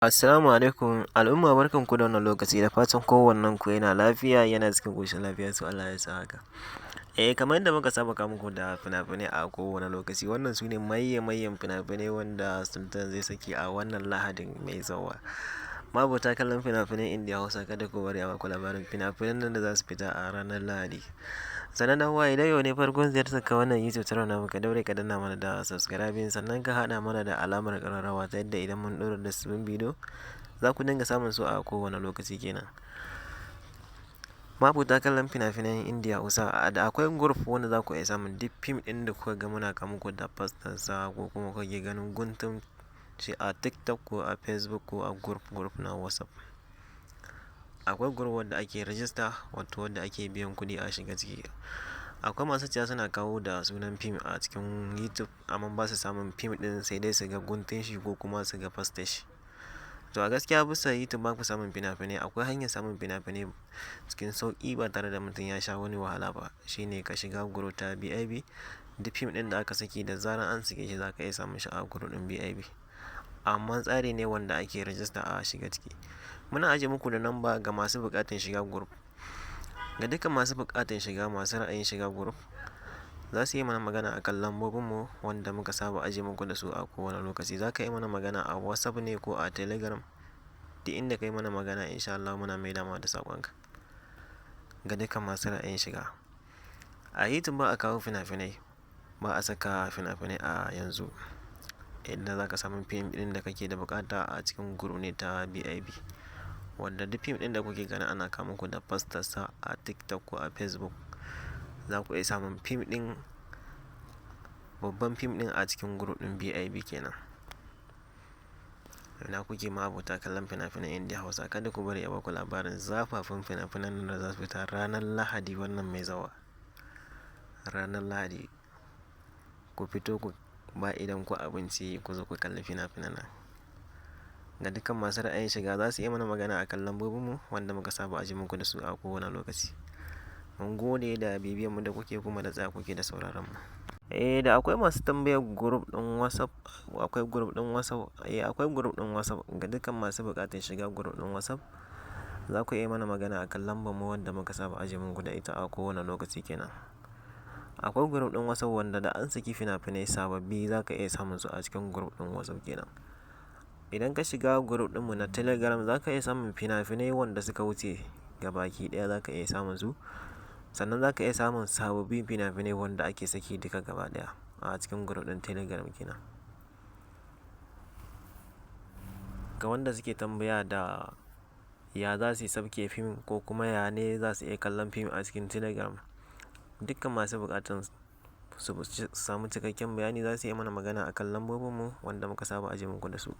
Assalamu alaikum al'umma, barkanku da wannan lokaci, da fatan kowannenku yana lafiya, yana cikin ƙoshin lafiya, to Allah ya sa haka. Kamar yadda muka saba kawo muku da fina-finai a kowane lokaci, wannan su ne mayyan fina-finai wanda Sultan zai saki a wannan Lahadin mai zuwa. Ma'abota kallon fina-finan Indiya Hausa, kada ku bari a baku labarin fina-finan nan da za su fita a ranar Lahadi. Sannan dan uwa, idan yau ne farkon ziyartar ka wannan YouTube channel namu, ka daure ka danna mana da subscribing, sannan ka haɗa mana da alamar ƙararrawa ta yadda idan mun ɗora da sabbin bidiyo za ku dinga samun su a kowane lokaci kenan. Ma'abota kallon fina-finan Indiya Hausa, da akwai group wanda za ku iya samun duk fim ɗin da kuka ga muna kawo muku da fastar sa, ko kuma kuke ganin guntun shi a TikTok ko a Facebook ko a group na WhatsApp. Akwai group wanda ake rajista, wato wanda ake biyan kuɗi a shiga ciki. Akwai masu cewa suna kawo da sunan fim a cikin YouTube, amma ba su samun fim ɗin, sai dai su ga guntun shi ko kuma su ga fastar shi. To a gaskiya bisa YouTube ba ku samun fina-finai. Akwai hanyar samun fina-finai cikin sauƙi ba tare da mutum ya sha wani wahala ba, shine ka shiga group ta BIB. Duk fim ɗin da aka saki, da zarar an sake shi za ka iya samun shi a group ɗin BIB. Amma tsari ne wanda ake rajista a shiga ciki. Muna ajiye muku da namba ga masu buƙatar shiga group. Ga dukkan masu buƙatar shiga, masu ra'ayin shiga group, za su yi mana magana a kan lambobinmu wanda muka saba ajiye muku da su a kowane lokaci. Za ka yi mana magana a WhatsApp ne ko a Telegram. Duk inda ka yi mana magana, insha Allah muna maida ma da saƙonka. Ga dukkan masu ra'ayin shiga, a YouTube ba a kawo fina-finai, ba a saka fina-finai a yanzu. Inda za ka samu fim ɗin da kake da buƙata a cikin group ne ta BIB, wanda duk fim ɗin da kuke gani ana kawo muku da fastar sa a TikTok ko a Facebook, za ku iya samun fim ɗin, babban fim ɗin a cikin group ɗin BIB kenan. Ina kuke ma'abota kallon fina-finan Indiya Hausa, kada ku bari a baku labarin zafafin fina-finan da za su fita ranar Lahadi wannan mai zuwa. Ranar Lahadi, ku fito ku ba idan ku abinci, ku zo ku kalli fina-finan nan. Ga dukkan masu ra'ayin shiga, za su yi mana magana a kan lambobinmu wanda muka saba ajiye muku da su a kowane lokaci. Mun gode da bibiyanmu da kuke, kuma da tsaya kuke da sauraron mu. Da akwai masu tambayar group ɗin WhatsApp, akwai group ɗin WhatsApp. Akwai group ɗin WhatsApp. Ga dukkan masu buƙatar shiga group ɗin WhatsApp, za ku iya mana magana a kan lambar mu wanda muka saba ajiye muku da ita a kowane lokaci kenan. Akwai group ɗin WhatsApp wanda da an saki fina-finai sababbi za ka iya samun su a cikin group ɗin WhatsApp kenan. Idan ka shiga group ɗinmu na Telegram, za ka iya samun fina-finai wanda suka wuce gabaki ɗaya, za ka iya samun su. Sannan za ka iya samun sababbin fina-finai wanda ake saki duka gaba ɗaya a cikin group ɗin Telegram kenan. Ga wanda suke tambaya da ya za su sauke fim, ko kuma ya ne za su iya kallon fim a cikin Telegram, dukkan masu buƙatar su samu cikakken bayani za su yi mana magana a kan lambobinmu wanda muka saba ajiye muku da su.